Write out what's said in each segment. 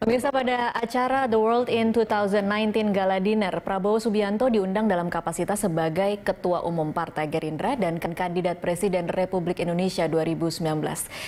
Pemirsa, pada acara The World in 2019 Gala Dinner, Prabowo Subianto diundang dalam kapasitas sebagai Ketua Umum Partai Gerindra dan kandidat Presiden Republik Indonesia 2019.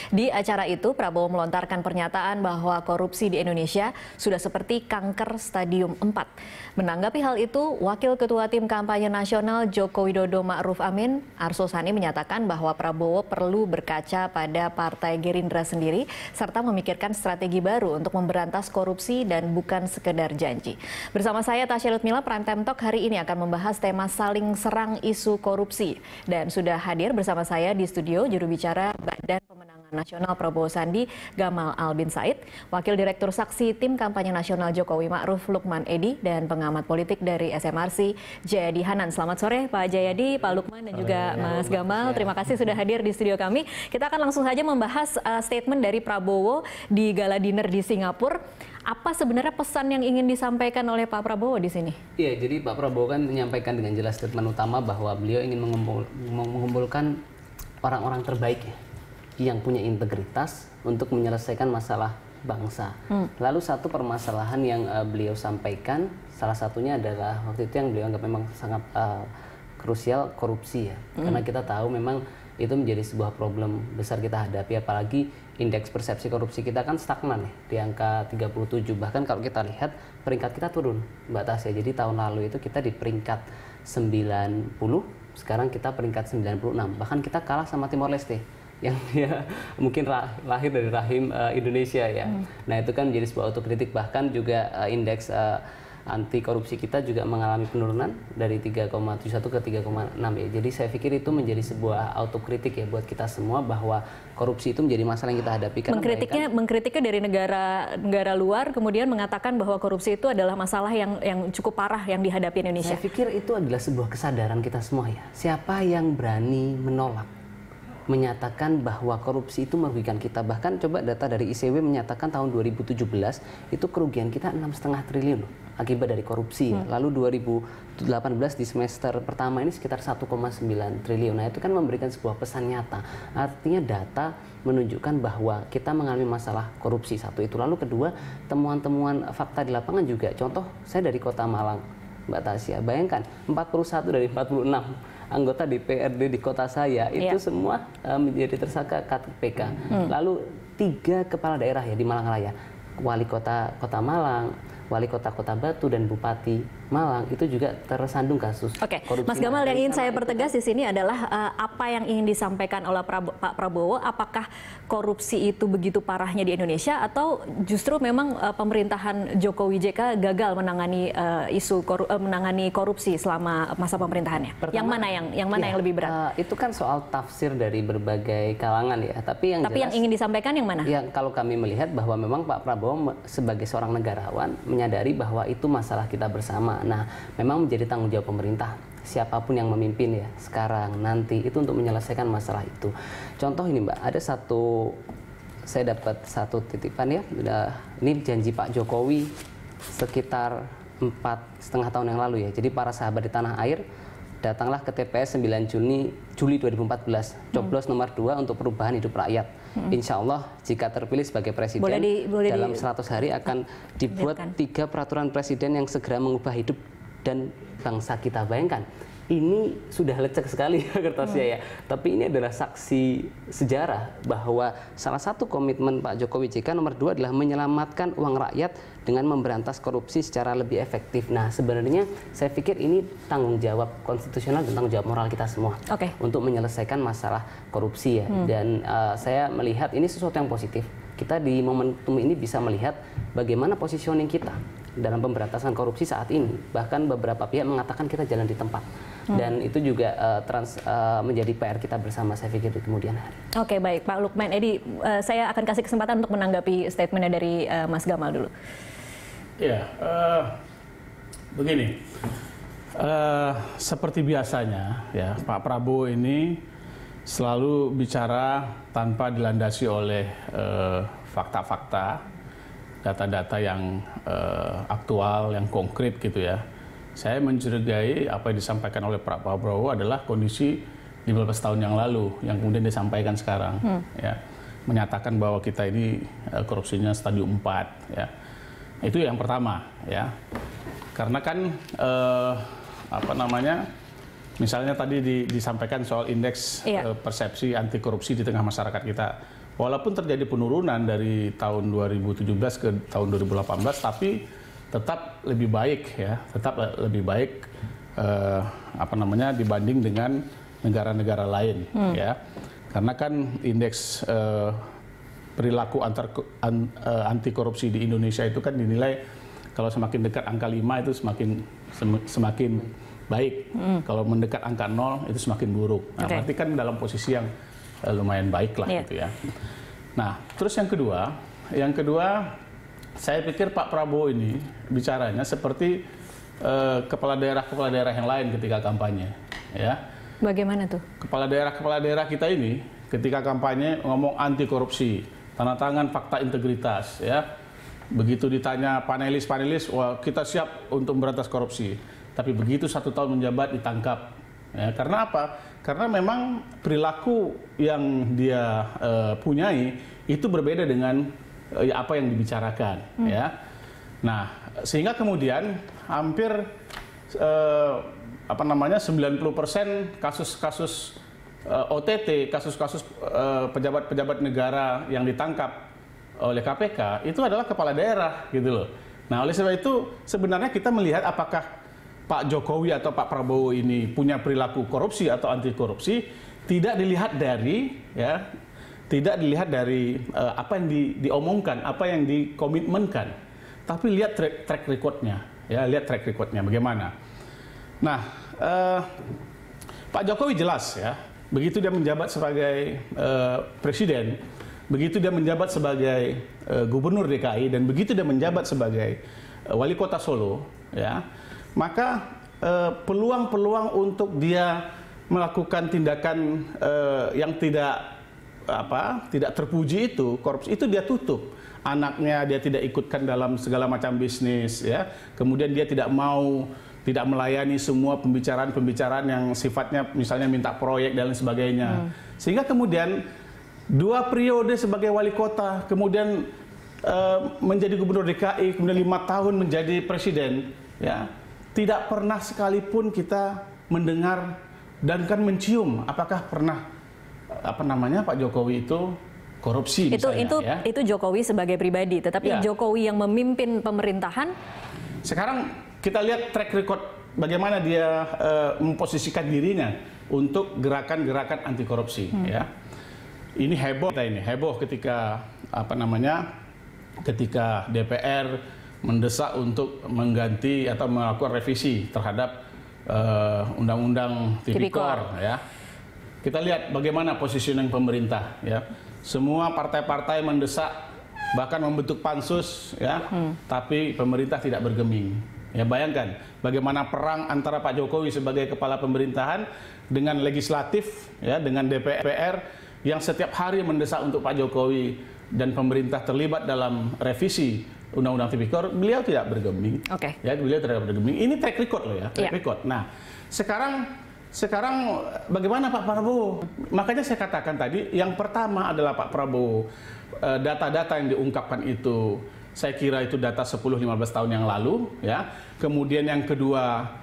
Di acara itu, Prabowo melontarkan pernyataan bahwa korupsi di Indonesia sudah seperti kanker stadium 4. Menanggapi hal itu, Wakil Ketua Tim Kampanye Nasional Joko Widodo Ma'ruf Amin, Arsul Sani menyatakan bahwa Prabowo perlu berkaca pada Partai Gerindra sendiri serta memikirkan strategi baru untuk memberantas korupsi dan bukan sekedar janji. Bersama saya Tasya Lutmila, Prime Time Talk hari ini akan membahas tema saling serang isu korupsi. Dan sudah hadir bersama saya di studio juru bicara Badan Pemenangan Nasional Prabowo Sandi, Gamal Albin Said, Wakil Direktur Saksi Tim Kampanye Nasional Jokowi Ma'ruf Lukman Edi, dan pengamat politik dari SMRC Jayadi Hanan. Selamat sore Pak Jayadi, Pak Lukman, dan juga Mas Gamal. Terima kasih sudah hadir di studio kami. Kita akan langsung saja membahas statement dari Prabowo di Gala Dinner di Singapura. Apa sebenarnya pesan yang ingin disampaikan oleh Pak Prabowo di sini? Iya, jadi Pak Prabowo kan menyampaikan dengan jelas statement utama bahwa beliau ingin mengumpulkan orang-orang terbaik yang punya integritas untuk menyelesaikan masalah bangsa. Lalu satu permasalahan yang beliau sampaikan, salah satunya adalah waktu itu yang beliau anggap memang sangat krusial, korupsi ya. Karena kita tahu memang itu menjadi sebuah problem besar kita hadapi, apalagi indeks persepsi korupsi kita kan stagnan ya, di angka 37. Bahkan kalau kita lihat peringkat kita turun, Mbak Tasya. Jadi tahun lalu itu kita di peringkat 90, sekarang kita peringkat 96. Bahkan kita kalah sama Timor Leste yang dia mungkin lahir dari rahim Indonesia ya. Nah, itu kan menjadi sebuah autokritik. Bahkan juga indeks anti korupsi kita juga mengalami penurunan dari 3,71 ke 3,6 ya. Jadi saya pikir itu menjadi sebuah autokritik ya buat kita semua bahwa korupsi itu menjadi masalah yang kita hadapi. Mengkritiknya dari negara luar, kemudian mengatakan bahwa korupsi itu adalah masalah yang cukup parah yang dihadapi Indonesia. Saya pikir itu adalah sebuah kesadaran kita semua ya. Siapa yang berani menolak, menyatakan bahwa korupsi itu merugikan kita. Bahkan coba data dari ICW menyatakan tahun 2017 itu kerugian kita 6,5 triliun akibat dari korupsi. Lalu 2018 di semester pertama ini sekitar 1,9 triliun. Nah, itu kan memberikan sebuah pesan nyata. Artinya data menunjukkan bahwa kita mengalami masalah korupsi. Satu itu. Lalu kedua, temuan-temuan fakta di lapangan juga. Contoh, saya dari Kota Malang, Mbak Tasya. Bayangkan 41 dari 46 anggota DPRD di kota saya itu semua menjadi tersangka KPK. Lalu 3 kepala daerah ya di Malang Raya, wali kota Kota Malang, wali kota Kota Batu, dan Bupati Malang itu juga tersandung kasus korupsi. Mas Gamal, yang ingin saya pertegas di sini adalah apa yang ingin disampaikan oleh Pak Prabowo. Apakah korupsi itu begitu parahnya di Indonesia atau justru memang pemerintahan Jokowi JK gagal menangani menangani korupsi selama masa pemerintahannya? Pertama, yang mana yang lebih berat? Itu kan soal tafsir dari berbagai kalangan ya. Tapi yang ingin disampaikan yang mana? Ya, kalau kami melihat bahwa memang Pak Prabowo sebagai seorang negarawan menyadari bahwa itu masalah kita bersama. Nah, memang menjadi tanggung jawab pemerintah, siapapun yang memimpin ya, sekarang, nanti, itu untuk menyelesaikan masalah itu. Contoh ini Mbak, saya dapat satu titipan ya, ini janji Pak Jokowi sekitar 4,5 tahun yang lalu ya. Jadi para sahabat di tanah air, datanglah ke TPS 9 Juli 2014, coblos nomor 2 untuk perubahan hidup rakyat. Insya Allah jika terpilih sebagai presiden, dalam 100 hari akan dibuat 3 peraturan presiden yang segera mengubah hidup dan bangsa kita. Bayangkan, ini sudah lecek sekali kertasnya ya. Tapi ini adalah saksi sejarah bahwa salah satu komitmen Pak Jokowi JK nomor 2 adalah menyelamatkan uang rakyat dengan memberantas korupsi secara lebih efektif. Nah, sebenarnya saya pikir ini tanggung jawab konstitusional dan tanggung jawab moral kita semua untuk menyelesaikan masalah korupsi ya. Dan saya melihat ini sesuatu yang positif. Kita di momentum ini bisa melihat bagaimana positioning kita dalam pemberantasan korupsi saat ini. Bahkan beberapa pihak mengatakan kita jalan di tempat. Dan itu juga menjadi PR kita bersama, saya pikir, di kemudian hari. Oke, baik Pak Lukman Edi, saya akan kasih kesempatan untuk menanggapi statementnya dari Mas Gamal dulu. Ya, begini, seperti biasanya ya, Pak Prabowo ini selalu bicara tanpa dilandasi oleh fakta-fakta, data-data yang aktual, yang konkret gitu ya. Saya mencurigai apa yang disampaikan oleh Pak Prabowo adalah kondisi 15 tahun yang lalu yang kemudian disampaikan sekarang, ya, menyatakan bahwa kita ini korupsinya stadium 4, ya. Itu yang pertama, ya. Karena kan misalnya tadi disampaikan soal indeks persepsi anti korupsi di tengah masyarakat kita. Walaupun terjadi penurunan dari tahun 2017 ke tahun 2018, tapi tetap lebih baik, ya, tetap lebih baik dibanding dengan negara-negara lain, ya. Karena kan indeks perilaku anti korupsi di Indonesia itu kan dinilai kalau semakin dekat angka 5 itu semakin baik. Kalau mendekat angka 0 itu semakin buruk. Nah, berarti kan dalam posisi yang lumayan baik lah, gitu ya. Nah, terus yang kedua, saya pikir Pak Prabowo ini bicaranya seperti kepala daerah yang lain ketika kampanye, ya. Bagaimana tuh? Kepala daerah kita ini ketika kampanye ngomong anti korupsi, tanda tangan fakta integritas, ya. Begitu ditanya panelis, wah kita siap untuk memberantas korupsi. Tapi begitu 1 tahun menjabat ditangkap. Ya, karena apa? Karena memang perilaku yang dia punyai itu berbeda dengan apa yang dibicarakan. Ya. Nah, sehingga kemudian hampir 90% kasus-kasus OTT, kasus-kasus pejabat-pejabat negara yang ditangkap oleh KPK itu adalah kepala daerah, gitu loh. Nah, oleh sebab itu sebenarnya kita melihat apakah Pak Jokowi atau Pak Prabowo ini punya perilaku korupsi atau anti korupsi tidak dilihat dari apa yang diomongkan, apa yang dikomitmenkan, tapi lihat track recordnya, ya, lihat track recordnya bagaimana. Nah, Pak Jokowi jelas, ya, begitu dia menjabat sebagai presiden, begitu dia menjabat sebagai gubernur DKI, dan begitu dia menjabat sebagai wali kota Solo, ya, maka peluang-peluang untuk dia melakukan tindakan yang tidak terpuji itu, korupsi itu dia tutup. Anaknya dia tidak ikutkan dalam segala macam bisnis, ya. Kemudian dia tidak melayani semua pembicaraan yang sifatnya misalnya minta proyek dan lain sebagainya. Sehingga kemudian 2 periode sebagai wali kota, kemudian menjadi gubernur DKI, kemudian 5 tahun menjadi presiden, ya. Tidak pernah sekalipun kita mendengar dan kan mencium apakah pernah Pak Jokowi itu korupsi misalnya. Itu Jokowi sebagai pribadi, tetapi Jokowi yang memimpin pemerintahan. Sekarang kita lihat track record bagaimana dia memposisikan dirinya untuk gerakan-gerakan anti korupsi, ya. Ini heboh ketika ketika DPR mendesak untuk mengganti atau melakukan revisi terhadap undang-undang Tipikor, ya. Kita lihat bagaimana positioning pemerintah, ya. Semua partai-partai mendesak, bahkan membentuk pansus, ya. Tapi pemerintah tidak bergeming. Ya, bayangkan bagaimana perang antara Pak Jokowi sebagai kepala pemerintahan dengan legislatif, ya, dengan DPR yang setiap hari mendesak untuk Pak Jokowi dan pemerintah terlibat dalam revisi Undang-Undang Tipikor, beliau tidak bergeming. Ya, beliau tidak bergeming. Ini track record loh, ya, track record. Nah, sekarang bagaimana Pak Prabowo? Makanya saya katakan tadi, yang pertama adalah Pak Prabowo, data-data yang diungkapkan itu, saya kira itu data 10-15 tahun yang lalu, ya. Kemudian yang kedua,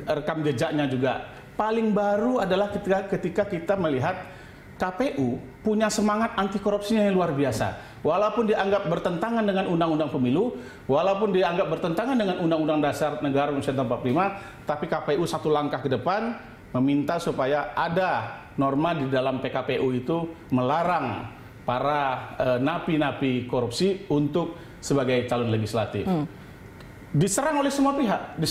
rekam jejaknya juga paling baru adalah ketika kita melihat KPU punya semangat anti korupsinya yang luar biasa. Walaupun dianggap bertentangan dengan Undang-Undang Pemilu, walaupun dianggap bertentangan dengan Undang-Undang Dasar Negara 1945, tapi KPU satu langkah ke depan meminta supaya ada norma di dalam PKPU itu melarang para napi-napi korupsi untuk sebagai calon legislatif. Diserang oleh semua pihak,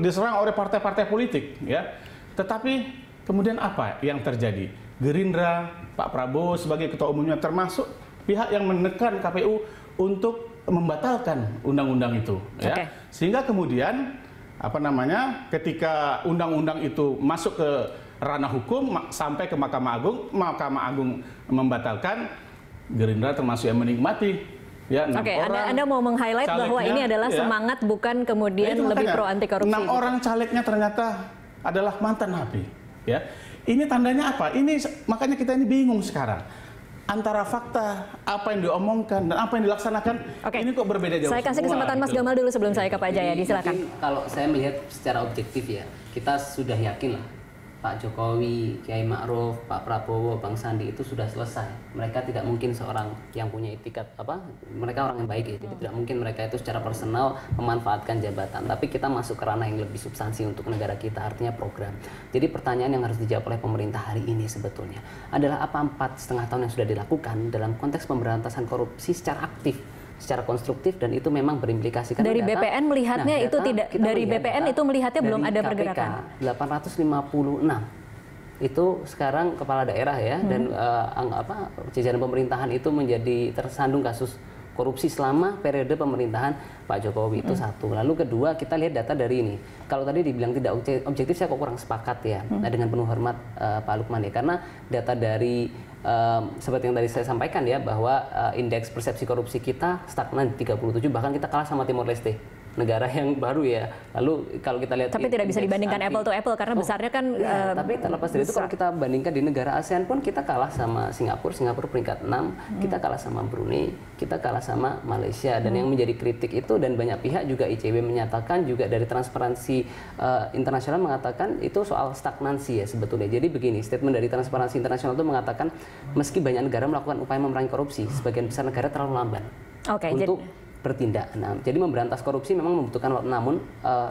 diserang oleh partai-partai politik, ya. Tetapi kemudian apa yang terjadi? Gerindra, Pak Prabowo sebagai ketua umumnya, termasuk pihak yang menekan KPU untuk membatalkan undang-undang itu, ya. Sehingga kemudian ketika undang-undang itu masuk ke ranah hukum sampai ke Mahkamah Agung membatalkan, Gerindra termasuk yang menikmati, ya. Anda mau meng-highlight bahwa ini adalah semangat, bukan kemudian lebih pro anti korupsi. 6 orang calegnya ternyata adalah mantan napi, ya. Ini tandanya apa? Makanya kita ini bingung sekarang. antara fakta apa yang diomongkan dan apa yang dilaksanakan ini kok berbeda jauh. Saya kasih kesempatan Mas Gamal dulu sebelum saya ke Pak Jayadi, silakan. Kalau saya melihat secara objektif ya, kita sudah yakin lah Pak Jokowi, Kiai Ma'ruf, Pak Prabowo, Bang Sandi itu sudah selesai. Mereka tidak mungkin seorang yang punya etikat mereka orang yang baik ya. Jadi tidak mungkin mereka itu secara personal memanfaatkan jabatan. Tapi kita masuk ke ranah yang lebih substansi untuk negara kita, artinya program. Jadi pertanyaan yang harus dijawab oleh pemerintah hari ini sebetulnya adalah apa 4,5 tahun yang sudah dilakukan dalam konteks pemberantasan korupsi secara aktif, secara konstruktif, dan itu memang berimplikasi. Dari BPN melihatnya itu tidak, dari BPN itu melihatnya belum ada pergerakan. 856 itu sekarang kepala daerah ya, dan jajaran pemerintahan itu menjadi tersandung kasus korupsi selama periode pemerintahan Pak Jokowi, itu satu. Lalu kedua, kita lihat data dari ini. Kalau tadi dibilang tidak objektif, saya kok kurang sepakat ya dengan penuh hormat Pak Lukman ya, karena data dari seperti yang tadi saya sampaikan ya, bahwa indeks persepsi korupsi kita stagnan di 37, bahkan kita kalah sama Timor Leste, negara yang baru ya. Lalu kalau kita lihat, tapi tidak bisa dibandingkan apple to apple karena besarnya kan tapi terlepas dari itu, kalau kita bandingkan di negara ASEAN pun kita kalah sama Singapura peringkat 6, kita kalah sama Brunei, kita kalah sama Malaysia. Dan yang menjadi kritik itu, dan banyak pihak juga ICW menyatakan, juga dari Transparansi Internasional mengatakan itu soal stagnansi ya sebetulnya. Jadi begini, statement dari Transparansi Internasional itu mengatakan meski banyak negara melakukan upaya memerangi korupsi, sebagian besar negara terlalu lamban untuk bertindak. Nah, jadi memberantas korupsi memang membutuhkan waktu, namun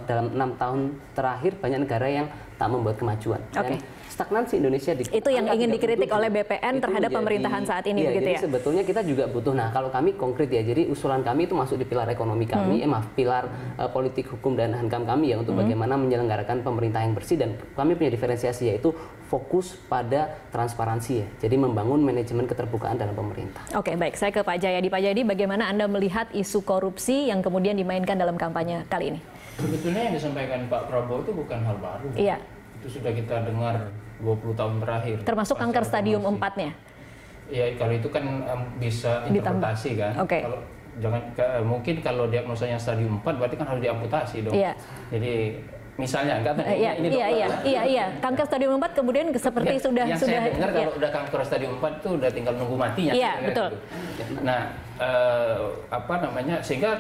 dalam 6 tahun terakhir banyak negara yang tak membuat kemajuan. Dan stagnansi Indonesia itu yang ingin dikritik oleh BPN terhadap pemerintahan saat ini, begitu jadi ya? Sebetulnya kita juga butuh. Nah, kalau kami konkret ya, jadi usulan kami itu masuk di pilar ekonomi kami, pilar politik hukum dan HANKAM kami ya, untuk bagaimana menyelenggarakan pemerintah yang bersih, dan kami punya diferensiasi, yaitu fokus pada transparansi ya. Jadi membangun manajemen keterbukaan dalam pemerintah. Oke, baik. Saya ke Pak Jayadi. Pak Jayadi, bagaimana Anda melihat isu korupsi yang kemudian dimainkan dalam kampanye kali ini? Sebetulnya yang disampaikan Pak Prabowo itu bukan hal baru. Iya. Itu sudah kita dengar 20 tahun terakhir. Termasuk kanker stadium 4-nya? Ya, kalau itu kan bisa interpretasi kan. Kalau mungkin kalau diagnosanya stadium 4 berarti kan harus diamputasi dong. Iya. Jadi misalnya iya, kanker stadium 4 kemudian seperti sudah saya dengar kalau udah kanker stadium 4 itu udah tinggal nunggu matinya. Iya, betul. Gitu. Nah, sehingga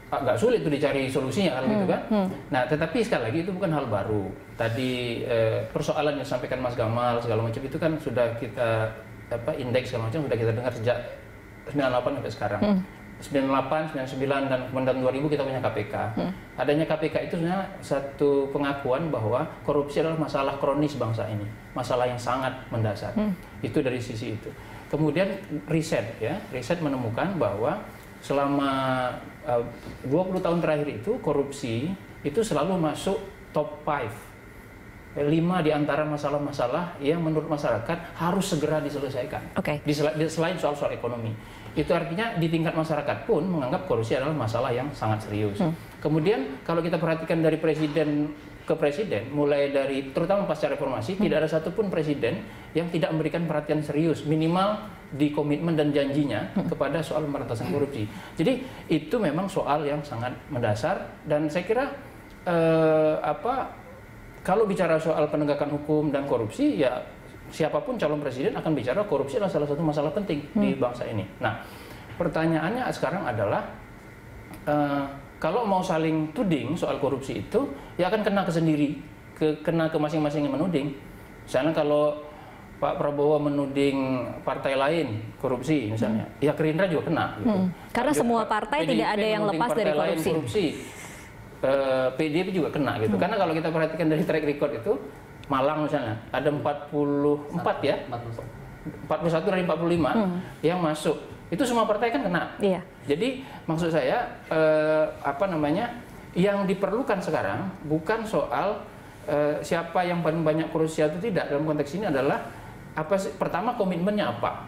agak sulit tuh dicari solusinya kalau gitu kan. Nah, tetapi sekali lagi itu bukan hal baru. Tadi persoalan yang disampaikan Mas Gamal segala macam itu kan sudah kita indeks segala macam sudah kita dengar sejak 98 sampai sekarang. 98, 99 dan kemudian 2000 kita punya KPK. Adanya KPK itu sebenarnya satu pengakuan bahwa korupsi adalah masalah kronis bangsa ini, masalah yang sangat mendasar. Itu dari sisi itu. Kemudian riset menemukan bahwa selama 20 tahun terakhir itu korupsi itu selalu masuk top 5 di antara masalah-masalah yang menurut masyarakat harus segera diselesaikan. Selain soal-soal ekonomi. Itu artinya di tingkat masyarakat pun menganggap korupsi adalah masalah yang sangat serius. Kemudian kalau kita perhatikan dari presiden ke presiden, mulai dari terutama pasca reformasi, tidak ada satupun presiden yang tidak memberikan perhatian serius, minimal di komitmen dan janjinya kepada soal pemberantasan korupsi. Jadi itu memang soal yang sangat mendasar, dan saya kira kalau bicara soal penegakan hukum dan korupsi, ya siapapun calon presiden akan bicara korupsi adalah salah satu masalah penting di bangsa ini. Nah, pertanyaannya sekarang adalah kalau mau saling tuding soal korupsi itu, ya akan kena kena ke masing-masing yang menuding. Misalnya kalau Pak Prabowo menuding partai lain korupsi misalnya, ya Gerindra juga kena. Gitu. Karena semua partai PDIP tidak ada yang lepas dari korupsi. PDIP juga kena gitu. Karena kalau kita perhatikan dari track record itu, Malang misalnya ada 44 ya, 41 dari 45 yang masuk. Itu semua partai kan kena. Iya. Jadi maksud saya yang diperlukan sekarang bukan soal siapa yang paling banyak korupsi atau tidak. Dalam konteks ini adalah pertama komitmennya apa.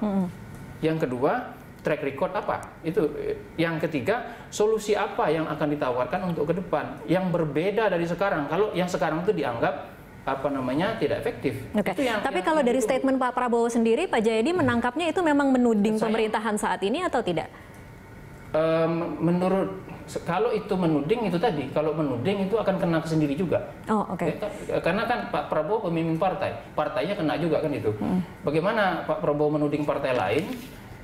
Yang kedua track record apa. Itu yang ketiga solusi apa yang akan ditawarkan untuk ke depan yang berbeda dari sekarang. Kalau yang sekarang itu dianggap tidak efektif. Tapi kalau dari statement Pak Prabowo sendiri, Pak Jayadi menangkapnya itu memang menuding pemerintahan saat ini atau tidak? Menurut kalau itu menuding itu tadi, kalau menuding itu akan kena sendiri juga. Oh, oke. Karena kan Pak Prabowo pemimpin partai, partainya kena juga kan itu. Bagaimana Pak Prabowo menuding partai lain,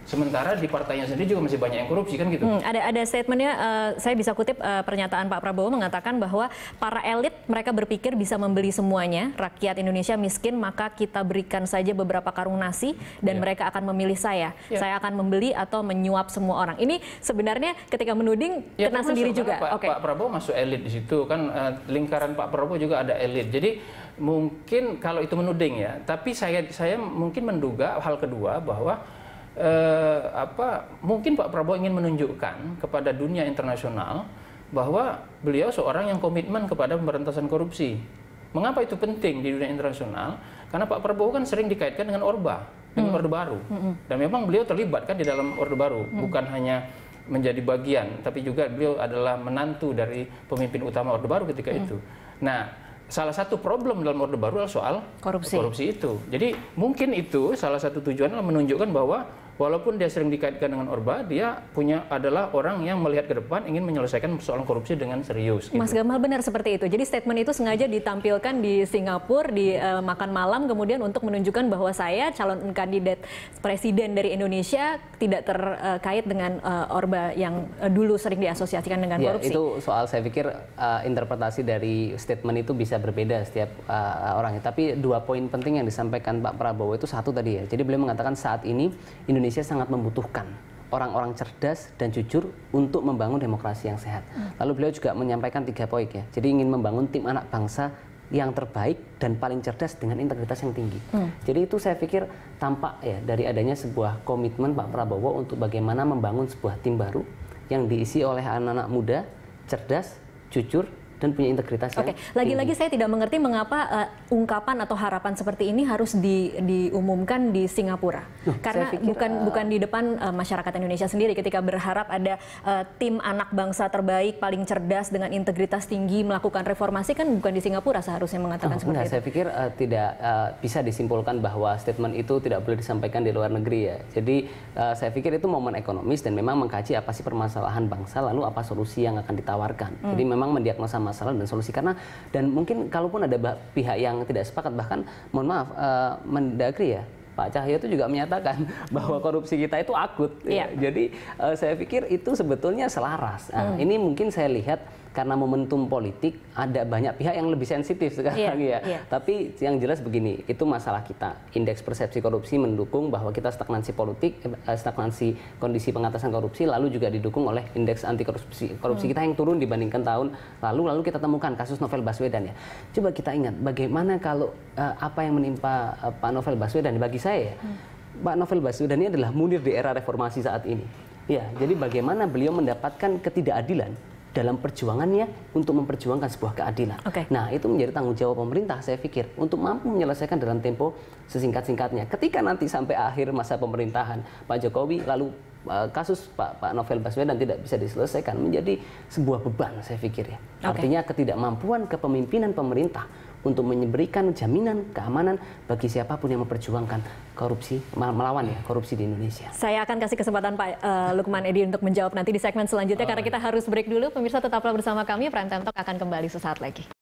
sementara di partainya sendiri juga masih banyak yang korupsi kan gitu. Ada statementnya, saya bisa kutip pernyataan Pak Prabowo mengatakan bahwa para elit mereka berpikir bisa membeli semuanya, rakyat Indonesia miskin maka kita berikan saja beberapa karung nasi dan mereka akan memilih saya. Saya akan membeli atau menyuap semua orang. Ini sebenarnya ketika menuding kena sendiri juga. Pak Prabowo masuk elit di situ kan, lingkaran Pak Prabowo juga ada elit. Jadi mungkin kalau itu menuding ya, tapi saya mungkin menduga hal kedua bahwa mungkin Pak Prabowo ingin menunjukkan kepada dunia internasional bahwa beliau seorang yang komitmen kepada pemberantasan korupsi. Mengapa itu penting di dunia internasional? Karena Pak Prabowo kan sering dikaitkan dengan dengan Orde Baru. Dan memang beliau terlibat kan di dalam Orde Baru, bukan hanya menjadi bagian, tapi juga beliau adalah menantu dari pemimpin utama Orde Baru ketika itu. Nah, salah satu problem dalam Orde Baru adalah soal korupsi itu. Jadi mungkin itu salah satu tujuannya menunjukkan bahwa walaupun dia sering dikaitkan dengan Orba, dia adalah orang yang melihat ke depan ingin menyelesaikan persoalan korupsi dengan serius. Gitu. Mas Gamal benar seperti itu. Jadi statement itu sengaja ditampilkan di Singapura di makan malam kemudian untuk menunjukkan bahwa saya calon kandidat presiden dari Indonesia tidak terkait dengan Orba yang dulu sering diasosiasikan dengan korupsi. Itu soal saya pikir interpretasi dari statement itu bisa berbeda setiap orang. Tapi 2 poin penting yang disampaikan Pak Prabowo itu satu tadi ya. Jadi beliau mengatakan saat ini Indonesia sangat membutuhkan orang-orang cerdas dan jujur untuk membangun demokrasi yang sehat. Lalu beliau juga menyampaikan 3 poin ya. Jadi ingin membangun tim anak bangsa yang terbaik dan paling cerdas dengan integritas yang tinggi. Jadi itu saya pikir tampak ya dari adanya sebuah komitmen Pak Prabowo untuk bagaimana membangun sebuah tim baru yang diisi oleh anak-anak muda, cerdas, jujur, dan punya integritas yang lagi-lagi saya tidak mengerti mengapa ungkapan atau harapan seperti ini harus diumumkan di Singapura. Karena bukan di depan masyarakat Indonesia sendiri ketika berharap ada tim anak bangsa terbaik, paling cerdas dengan integritas tinggi melakukan reformasi, kan bukan di Singapura seharusnya mengatakan seperti itu. Saya pikir tidak bisa disimpulkan bahwa statement itu tidak boleh disampaikan di luar negeri ya. Jadi saya pikir itu momen ekonomis dan memang mengkaji apa sih permasalahan bangsa lalu apa solusi yang akan ditawarkan. Jadi memang mendiagnosa masalah dan solusi karena dan mungkin kalaupun ada pihak yang tidak sepakat bahkan mohon maaf Mendagri ya Pak Cahyo itu juga menyatakan bahwa korupsi kita itu akut. Ya. Jadi saya pikir itu sebetulnya selaras. Nah, ini mungkin saya lihat karena momentum politik ada banyak pihak yang lebih sensitif sekarang ya. Tapi yang jelas begini, itu masalah kita. Indeks persepsi korupsi mendukung bahwa kita stagnansi politik, stagnansi kondisi pengatasan korupsi, lalu juga didukung oleh indeks anti korupsi kita yang turun dibandingkan tahun lalu kita temukan kasus Novel Baswedan ya. Coba kita ingat bagaimana kalau apa yang menimpa Pak Novel Baswedan bagi saya ya. Pak Novel Baswedan ini adalah munir di era reformasi saat ini. Ya, jadi bagaimana beliau mendapatkan ketidakadilan dalam perjuangannya untuk memperjuangkan sebuah keadilan. Nah, itu menjadi tanggung jawab pemerintah, saya pikir, untuk mampu menyelesaikan dalam tempo sesingkat-singkatnya. Ketika nanti sampai akhir masa pemerintahan Pak Jokowi, lalu kasus Pak Novel Baswedan tidak bisa diselesaikan, menjadi sebuah beban, saya pikir ya. Artinya ketidakmampuan kepemimpinan pemerintah untuk memberikan jaminan keamanan bagi siapapun yang memperjuangkan korupsi, melawan ya korupsi di Indonesia. Saya akan kasih kesempatan Pak Lukman Edi untuk menjawab nanti di segmen selanjutnya karena kita harus break dulu. Pemirsa tetaplah bersama kami, Prime Time Talk akan kembali sesaat lagi.